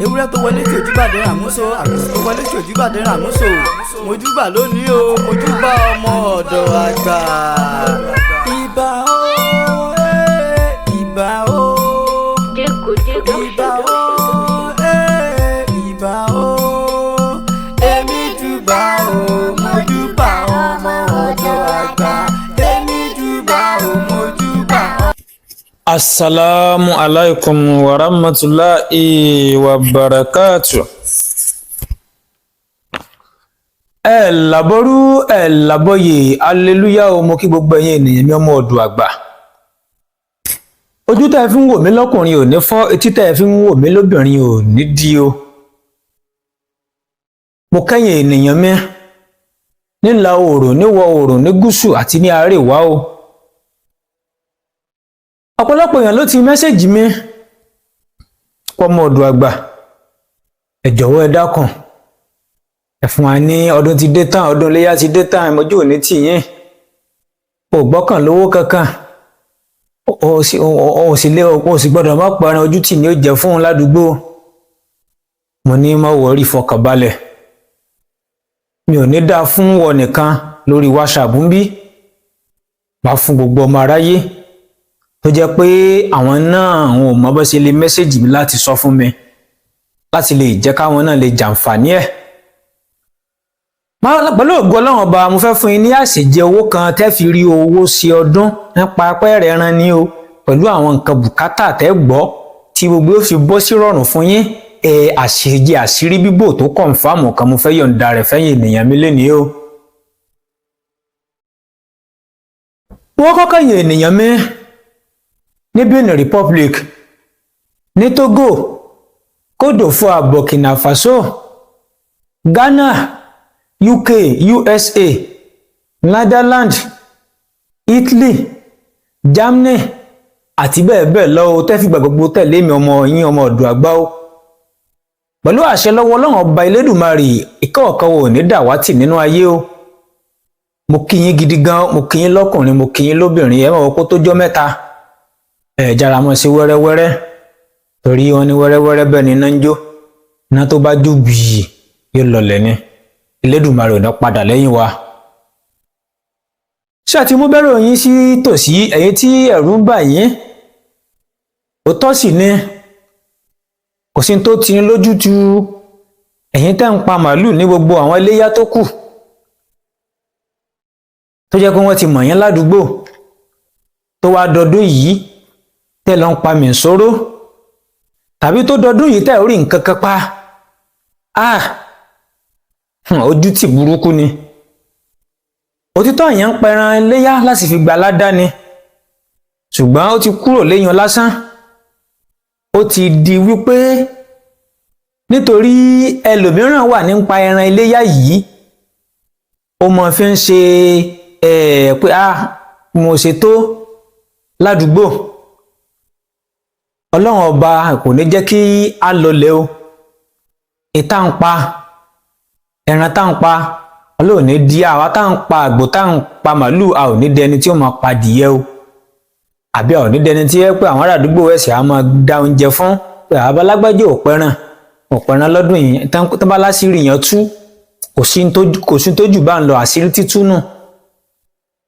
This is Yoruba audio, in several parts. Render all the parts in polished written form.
ewúrẹ́ tó wọlé tí òjúbà dé àmúso àgùntàn tó wọlé tí òjúbà dé àmúso mojúbà lónìí o mojúbà ọmọ ọ̀dọ̀ àgbà. Ìbà o ìbà o ìbà o ìbà o èmi júbà o mojúbà ọmọ ọ̀dọ̀ àgbà èmi júbà o mojúbà. Assalamu alaikum wa rahmatullahi wa barakatuh. Ẹ làbọ́rú ẹ làbọ́yè aleluya o mo kí gbogbo ẹ̀yin ènìyàn mi ọmọ ọ̀dọ̀ àgbà. Ojú tẹ́ fi ń wò mí lọ́kùnrin ò ní fọ́, etí tẹ́ fi ń wò mí lóbìnrin ò ní dí o. Mo kẹ́yìn ènìyàn mi nílà oòrùn níwọ̀ oòrùn ní gúúsù àti ní àríwá o. Ọ̀pọ̀lọpọ̀ èèyàn ló ti mẹ́sẹ̀jì mi ọmọ ọ̀dọ̀ àgbà ẹ jọ̀wọ́ ẹ dákun ẹ fún wa ní ọdún ti dé tán, ọdún iléyá ti dé tán, ìmọ̀jú òní tì yín ò gbọ́kàn lówó kankan o sì gbọ́dọ̀ má pẹran ojú tì ní ó jẹ́ fún un ládùúgbò. Mo ní má wọrí fọkànbalẹ̀, mi ò ní dá fún wọn nìkan lórí WhatsApp ń bí, bá fún gbogbo ọmọ aráyé tó jẹ́ pé àwọn náà àwọn ò mọ bó ṣe lè mẹ́sẹ̀jì mi láti sọ fún mi láti lè jẹ́ káwọn náà lè jàǹfààní ẹ̀. Pẹ̀lú ògo Ọlọ́run ọba mo fẹ́ fún yín ní àṣejẹ owó kan tẹ́ fi rí owó sí ọdún nípa pẹ́ẹ́rẹ́ ẹran ní o pẹ̀lú àwọn nǹkan bùkátà tẹ́ gbọ́ tí gbogbo ó fi bọ́ sí rọrùn fún yín. Àṣejẹ àṣírí bíbò tó kọ̀ǹfàmù kan mo fẹ́ yọ̀ǹda rẹ̀ fẹ́yìn ènìyàn mi lénìí o. Wọ́n kọ́kọ́ yìn ènìyàn mi ní Benin Republic, ní Togo, Côte d'Ivoire, Burkina Faso, Ghana, UK, USA, Netherlands, Italy, Germany àti bẹ́ẹ̀ bẹ́ẹ̀ lọ o tẹ́ fi gbà gbogbo tẹ̀lé mi ọmọ yín ọmọ ọ̀dọ̀ àgbà o. Pẹ̀lú àṣẹ lọ́wọ́ Ọlọ́run ọba Elédùmarè ìkọ̀ọ̀kan ò ní dàwátì nínú ayé o. Mo kí yín gidi gan, mo kí yín lọ́kùnrin, mo kí yín lóbìnrin, ẹ mọ̀ kó tó jọ́ mẹ́ta. Jára mọ́ sí wẹ́rẹ́wẹ́rẹ́ torí wọn ní wẹ́rẹ́wẹ́rẹ́ bẹ́ẹ̀ ni iná ń jó, iná tó bá jó bìí yóò lọlẹ̀ ni. Elédùmarè ò ní padà lẹ́yìn wa. Ṣé àti mú bẹ́rẹ̀ yín sí tòsí ẹ̀yin tí ẹ̀rù ń bà yín? Òótọ́ sì ni kò sí tó ti ní lójú tu ẹ̀yin tẹ́ ń pa màálù ní gbogbo àwọn iléyá tó kù tó jẹ́ pé wọ́n ti mọ̀ yín ládùúgbò tó wá dọdún yìí tẹ́ lọ ń pa mìsóró tàbí tó dọdún yìí tẹ́ rí nǹkan kan pa. Ojú tì burúkú ni. Òtítọ́ èèyàn ń pẹran iléyá láti fi gba ládá ni ṣùgbọ́n ó ti kúrò léyan lásán. Ó ti di wípé nítorí ẹlòmíràn wà nípa ẹran iléyá yìí ó mọ fi ń ṣe pé mo ṣe tó ládùúgbò. Ọlọ́run ọba kò ní jẹ́ kí á lọlẹ̀ o. Ìta ń pa ẹran tá ń pa Ọlọ́run ní di àwa tá ń pa àgbò tá ń pa màálù a ò ní dẹni tí ó máa pa dìyẹ o àbí a ò ní dẹni tí ẹ pé àwọn ará àdúgbò ẹ̀sẹ̀ á máa da oúnjẹ fún pé àbálágbájẹ́ ò pẹran lọ́dún yìí tán bá láṣìírí yẹn tú kò sí tó jù bá ń lọ àṣírí títú nù.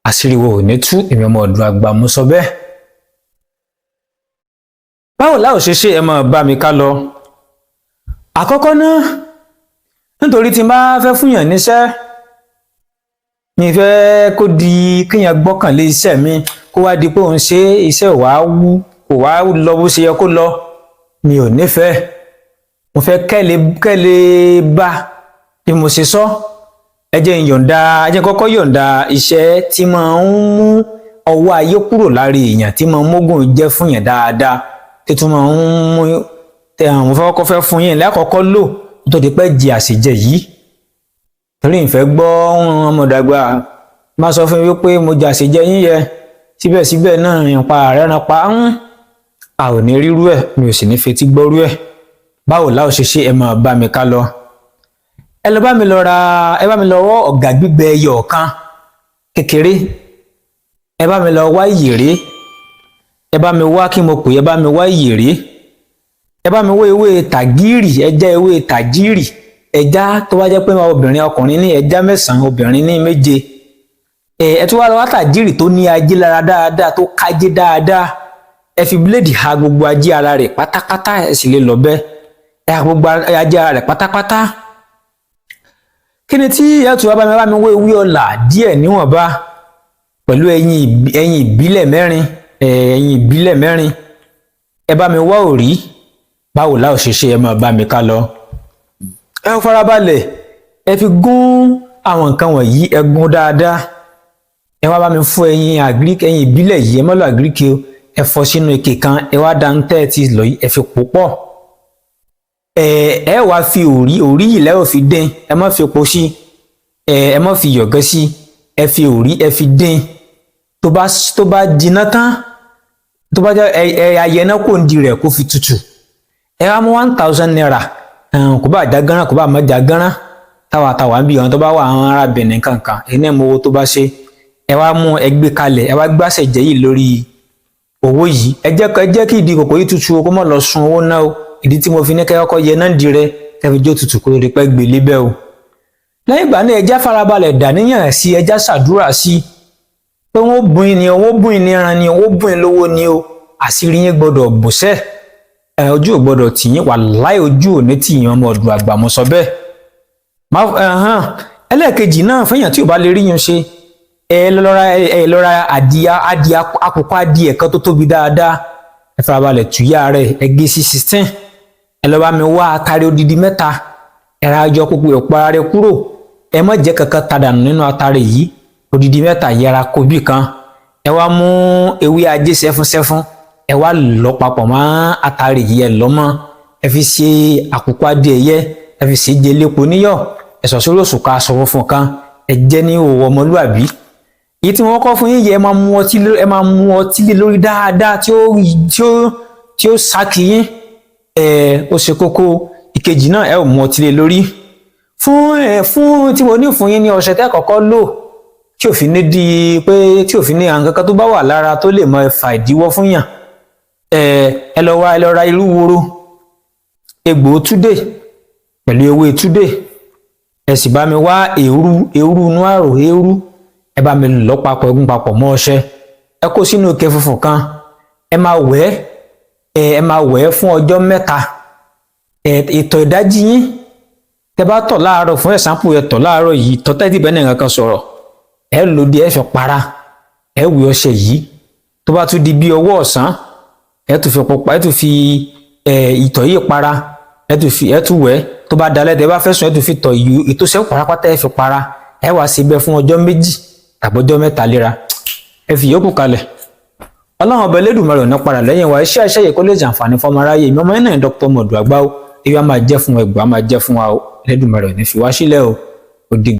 Àṣírí wo ò ní tú, èmi ọmọ ọ̀dọ̀ àgbà mo sọ bẹ́ẹ̀. Báwo láò ṣe ẹ máa bá mi ká lọ. Àkọ́kọ́ náà nítorí tí n bá fẹ́ fúnyàn níṣẹ́ mi fẹ́ kó di kíyàn gbọ́kànlé iṣẹ́ mi kó wá di pé òun ṣe iṣẹ́ kò wá lọ bó ṣe yẹ kó lọ. Mi ò nífẹ̀ẹ́, mo fẹ́ kẹ́lẹ́ bá bí mo ṣe sọ. Ẹ jẹ́ kọ́kọ́ yọ̀ǹda iṣẹ́ tí máa ń mú ọwọ́ ayé kúrò lára èèyàn tí máa ń mógùn jẹ́ fún yàn dáadáa títún máa ń mú mo fẹ́ fún yín lẹ́kọ̀ọ́kọ́ lò tó di pẹ́ jẹ àṣejẹ yìí. Torí ìfẹ́ gbọ́ ọmọdé àgbà máa sọ fún mi wípé mo jẹ àṣejẹ yín yẹ síbẹ̀síbẹ̀ náà ìpa ààrẹ ran pa a ò ní rírú ẹ̀, mi ò sì ní fetí gbọ́rú ẹ̀. Báwo láò ṣe ẹ máa bá mi ká lọ. Ẹ bá mi lọ wọ́ ọ̀gà gbígbẹ ẹyọ kan kékeré, ẹ bá mi lọ wá ìyèré, ẹ bá mi wá kí mo pè é bá mi wá ìyèrè ẹ bá mi wá ewé tàgírì, ẹja ewé tàgírì, ẹja tó bá jẹ́ pé obìnrin ọkùnrin ní ẹja 9, obìnrin ní 7. Ẹ tún wá lọ wá tàgírì tó ní ajé lára dáadáa, tó kájé dáadáa. Ẹ fi bíléèdì ha gbogbo ajé ara rẹ̀ pátápátá, ẹ sì lè lọ bẹ́ ẹ ha gbogbo ajé ara rẹ̀ pátápátá. Kí ni tí ẹ tún wá bá mi wá ewé ọ̀là díẹ̀ níwọ̀nba pẹ̀lú ẹyin ìbílẹ̀ 4, ẹyin ìbílẹ̀ 4. Ẹ bá mi wá òrí. Báwo la ó ṣe ṣe, ẹ máa bá mi ká lọ. Ẹ farabalẹ̀, ẹ fi gún àwọn nǹkan wọ̀nyí, ẹ gún dáadáa. Ẹ wá bá mi fọ́ ẹyin ìbílẹ̀ yìí, ẹ má lọ àgíríkì o. Ẹ fọ́ sínú ike kan, ẹ wá dá ntẹ́ ti lọ yìí, ẹ fi pò pọ̀. Ẹ wá fi òrí yìí lẹ́ ò fi dín, ẹ má fi epo sí, ẹ má fi yọ̀gẹ́ sí, ẹ fi òrí ẹ fi dín. Tó bá jiná tán, tó bá jẹ́ ayẹná kò ń di rẹ̀ kó fi tutù. Ẹ wá mú 1000 naira, kò bá já gánran kò bá má já gánran, táwa ń bí àwọn tó bá wà àwọn ará Benin kankan, ẹni mọ owó tó bá ṣe. Ẹ wá mú ẹgbẹ́ kalẹ̀, ẹ wá gbàṣẹ jẹ́ yìí lórí owó yìí. Ẹ jẹ́ kí ìdí kòkó yìí tutù o, kó má lọ sun owó náà o. Ìdí tí mo fi ní kẹ́kọ̀ọ́ yẹ náà di rẹ kẹfì jó tutù kó lè pẹ́ gbé lébẹ́ o. Lẹ́yìn ìgbà náà ẹja farabalẹ̀ dàníyàn sí, ẹja ṣàdúrà sí pé wọ́n bùn ní owó, bùn ní ẹran ní owó, bùn lówó ní o. Àṣírí yín gbọ́dọ̀ bùṣẹ́, ojú ò gbọ́dọ̀ tì yín, wàláhì ojú ò ní tì yín, ọmọ ọdún àgbà mo sọ bẹ́ẹ̀. Ẹlẹ́ẹ̀kejì náà fẹ́yàn tí ò bá lè rí yín ṣe, ẹ lọ́ra àkùkọ adìẹ kan tó tóbi dáadáa. Ẹ farabalẹ̀ túyà rẹ̀, ẹ gé sí 16. Ẹ lọ bá mi wá atare odidi 3. Ẹ ra jọ kókó ọ̀pá rẹ̀ kúrò. Ẹ má jẹ́ kankan tàdánù nínú atare yìí, odidi 3 yẹra kó bí kan. Ẹ wá mú ewé ajé sẹ́fúnsẹ́fún, ẹ wá lọ papọ̀ mọ́ atare yìí, ẹ lọ mọ́. Ẹ fi ṣe àkùkọ adìẹ yẹ, ẹ fi ṣe jẹ lépo níyọ̀. Ẹ sọ sórí òṣùká aṣọ funfun kan, ẹ jẹ ní òwò ọmọlúàbí. Èyí tí wọ́n kọ́ fún yín yẹ, ẹ máa mú ọtí lé lórí dáadáa tí ó sákì yín. Ó ṣe kókó. Ìkejì náà ẹ ò mú ọtí lé lórí. Fún tí mo ní fún yín ní ọṣẹ tẹ́ kọ́kọ́ lò, tí ò fi ní di pé tí ò fi ní àwọn kankan tó bá wà lára tó lè máa fa ìdíwọ́ fún yàn. Ẹ lọ ra irú woro, egbò túdè pẹ̀lú ewé túdè. Ẹ sì bá mi wá èérú inú àrò, èérú. Ẹ bá mi lọ papọ̀, ẹgún papọ̀ mọ́ ọṣẹ. Ẹ kó sínú ike funfun kan. Ẹ máa wẹ̀ fún ọjọ́ 3. Ìtọ̀ ìdájí yín tẹ́ bá tọ̀ láàárọ̀, fún ẹ̀sánpù ẹ tọ̀ láàárọ̀ yìí, tọ́ tẹ́tí bẹ́ẹ̀ nìkan kan sọ̀rọ̀. Ẹ lòdì, ẹ fi para, ẹ wẹ̀ ọṣẹ yìí. Tó bá tún di bí ọwọ́ ọ̀sán, ẹ tún fi pupa, ẹ tún fi ìtọ̀ yìí para, ẹ tún wẹ̀. Tó bá dalẹ́ tẹ́ bá fẹ́ sùn, ẹ tún fi tọ̀ yìí tó ṣẹ́kù pátápátá, ẹ fi para. Ẹ wá sí bẹ́ẹ̀ fún ọjọ́ 2 tàbí ọjọ́ 3 léra. Ẹ fi yòókù kalẹ̀. Ọlọ́run ọba Elédùmarè ò ní padà lẹ́yìn wa. Iṣẹ́ yìí kó lè jàǹfààní fọmọ aráyé. Ìmọ̀ ọmọ yẹn náà Dr. Modu Agba o. Èyí á máa jẹ́ fún ẹgbàá, máa jẹ́ fún wa o. Elédùmarè ò ní fi wá sílẹ̀ o. Ó dìgbà.